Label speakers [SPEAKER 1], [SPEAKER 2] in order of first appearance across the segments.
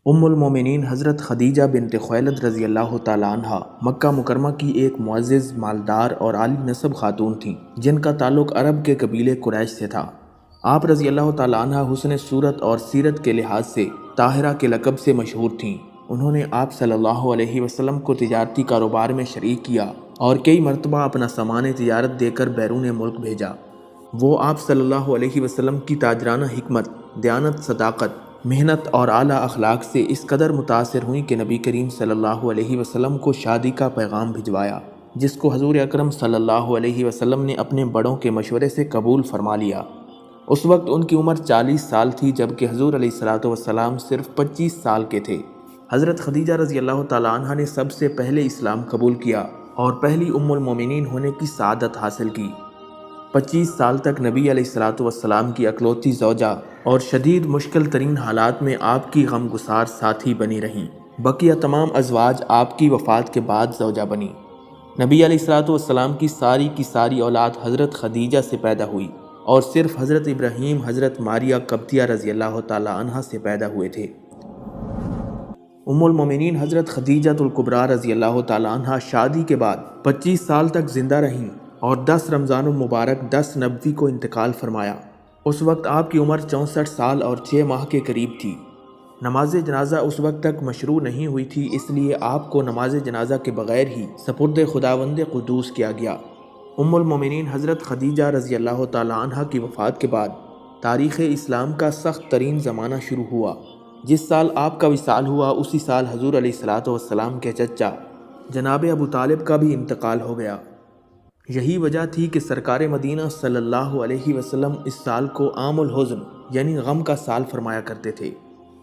[SPEAKER 1] ام المومنین حضرت خدیجہ بنت خویلد رضی اللہ تعالیٰ عنہ مکہ مکرمہ کی ایک معزز، مالدار اور عالی نسب خاتون تھیں جن کا تعلق عرب کے قبیلے قریش سے تھا۔ آپ رضی اللہ تعالیٰ عنہ حسن صورت اور سیرت کے لحاظ سے طاہرہ کے لقب سے مشہور تھیں۔ انہوں نے آپ صلی اللہ علیہ وسلم کو تجارتی کاروبار میں شریک کیا اور کئی مرتبہ اپنا سامان تجارت دے کر بیرون ملک بھیجا۔ وہ آپ صلی اللہ علیہ وسلم کی تاجرانہ حکمت، دیانت، صداقت، محنت اور اعلیٰ اخلاق سے اس قدر متاثر ہوئیں کہ نبی کریم صلی اللہ علیہ وسلم کو شادی کا پیغام بھجوایا، جس کو حضور اکرم صلی اللہ علیہ وسلم نے اپنے بڑوں کے مشورے سے قبول فرما لیا۔ اس وقت ان کی عمر 40 سال تھی، جبکہ حضور علیہ الصلوۃ والسلام صرف 25 سال کے تھے۔ حضرت خدیجہ رضی اللہ تعالیٰ عنہ نے سب سے پہلے اسلام قبول کیا اور پہلی ام المومنین ہونے کی سعادت حاصل کی۔ 25 سال تک نبی علیہ الصلوۃ والسلام کی اکلوتی زوجہ اور شدید مشکل ترین حالات میں آپ کی غمگسار ساتھی بنی رہیں۔ بقیہ تمام ازواج آپ کی وفات کے بعد زوجہ بنی۔ نبی علیہ الصلوۃ والسلام کی ساری اولاد حضرت خدیجہ سے پیدا ہوئی اور صرف حضرت ابراہیم حضرت ماریہ قبطیہ رضی اللہ تعالیٰ عنہ سے پیدا ہوئے تھے۔ ام المومنین حضرت خدیجہ الکبریٰ رضی اللہ تعالیٰ عنہ شادی کے بعد 25 سال تک زندہ رہیں اور 10 رمضان المبارک 10 نبوی کو انتقال فرمایا۔ اس وقت آپ کی عمر 64 سال اور 6 ماہ کے قریب تھی۔ نماز جنازہ اس وقت تک مشروع نہیں ہوئی تھی، اس لیے آپ کو نماز جنازہ کے بغیر ہی سپرد خداوند قدوس کیا گیا۔ ام المومنین حضرت خدیجہ رضی اللہ تعالیٰ عنہ کی وفات کے بعد تاریخ اسلام کا سخت ترین زمانہ شروع ہوا۔ جس سال آپ کا وصال ہوا اسی سال حضور علیہ الصلوۃ والسلام کے چچا جناب ابو طالب کا بھی انتقال ہو گیا۔ یہی وجہ تھی کہ سرکار مدینہ صلی اللہ علیہ وسلم اس سال کو عام الحزن یعنی غم کا سال فرمایا کرتے تھے۔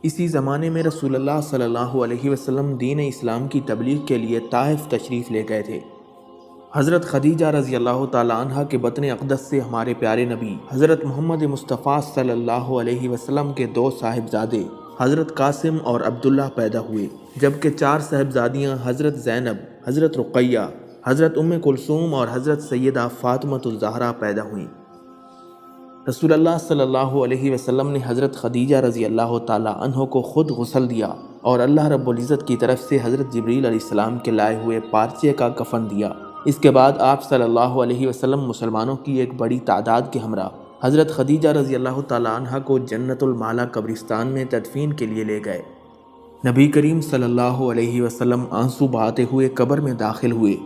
[SPEAKER 1] اسی زمانے میں رسول اللہ صلی اللہ علیہ وسلم دین اسلام کی تبلیغ کے لیے طائف تشریف لے گئے تھے۔ حضرت خدیجہ رضی اللہ تعالیٰ عنہ کے بطن اقدس سے ہمارے پیارے نبی حضرت محمد مصطفیٰ صلی اللہ علیہ وسلم کے 2 صاحبزادے حضرت قاسم اور عبداللہ پیدا ہوئے، جبکہ 4 صاحبزادیاں حضرت زینب، حضرت رقیہ، حضرت ام کلثوم اور حضرت سیدہ فاطمۃ الزہرا پیدا ہوئیں۔ رسول اللہ صلی اللہ علیہ وسلم نے حضرت خدیجہ رضی اللہ تعالیٰ عنہ کو خود غسل دیا اور اللہ رب العزت کی طرف سے حضرت جبریل علیہ السلام کے لائے ہوئے پارچے کا کفن دیا۔ اس کے بعد آپ صلی اللہ علیہ وسلم مسلمانوں کی ایک بڑی تعداد کے ہمراہ حضرت خدیجہ رضی اللہ تعالیٰ عنہ کو جنت المالا قبرستان میں تدفین کے لیے لے گئے۔ نبی کریم صلی اللہ علیہ وسلم آنسو بہاتے ہوئے قبر میں داخل ہوئے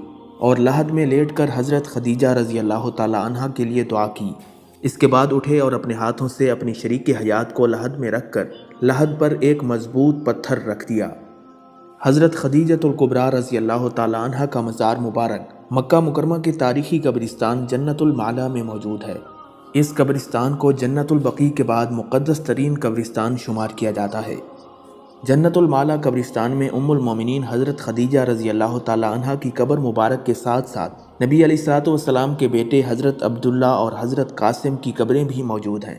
[SPEAKER 1] اور لحد میں لیٹ کر حضرت خدیجہ رضی اللہ تعالیٰ عنہ کے لیے دعا کی۔ اس کے بعد اٹھے اور اپنے ہاتھوں سے اپنی شریک حیات کو لحد میں رکھ کر لحد پر ایک مضبوط پتھر رکھ دیا۔ حضرت خدیجہ الکبریٰ رضی اللہ تعالیٰ عنہ کا مزار مبارک مکہ مکرمہ کے تاریخی قبرستان جنت المالا میں موجود ہے۔ اس قبرستان کو جنت البقیع کے بعد مقدس ترین قبرستان شمار کیا جاتا ہے۔ جنت المالا قبرستان میں ام المومنین حضرت خدیجہ رضی اللہ تعالیٰ عنہ کی قبر مبارک کے ساتھ ساتھ نبی علیہ الصلوۃ والسلام کے بیٹے حضرت عبداللہ اور حضرت قاسم کی قبریں بھی موجود ہیں۔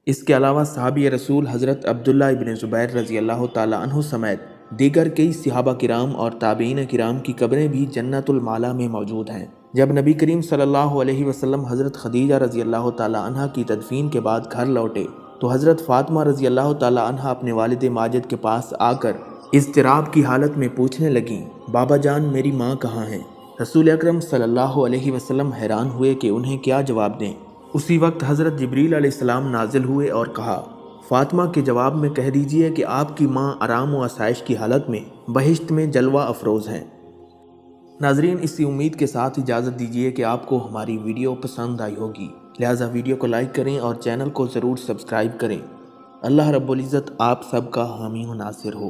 [SPEAKER 1] اس کے علاوہ صحابی رسول حضرت عبداللہ ابن زبیر رضی اللہ تعالیٰ عنہ سمیت دیگر کئی صحابہ کرام اور تابعین کرام کی قبریں بھی جنت المالا میں موجود ہیں۔ جب نبی کریم صلی اللہ علیہ وسلم حضرت خدیجہ رضی اللہ تعالیٰ عنہ کی تدفین کے بعد گھر لوٹے تو حضرت فاطمہ رضی اللہ تعالیٰ عنہ اپنے والد ماجد کے پاس آ کر اضطراب کی حالت میں پوچھنے لگیں، بابا جان میری ماں کہاں ہیں؟ رسول اکرم صلی اللہ علیہ وسلم حیران ہوئے کہ انہیں کیا جواب دیں۔ اسی وقت حضرت جبریل علیہ السلام نازل ہوئے اور کہا، فاطمہ کے جواب میں کہہ دیجئے کہ آپ کی ماں آرام و آسائش کی حالت میں بہشت میں جلوہ افروز ہیں۔ ناظرین، اسی امید کے ساتھ اجازت دیجیے کہ آپ کو ہماری ویڈیو پسند آئی ہوگی، لہٰذا ویڈیو کو لائک کریں اور چینل کو ضرور سبسکرائب کریں۔ اللہ رب العزت آپ سب کا حامی و ناصر ہو۔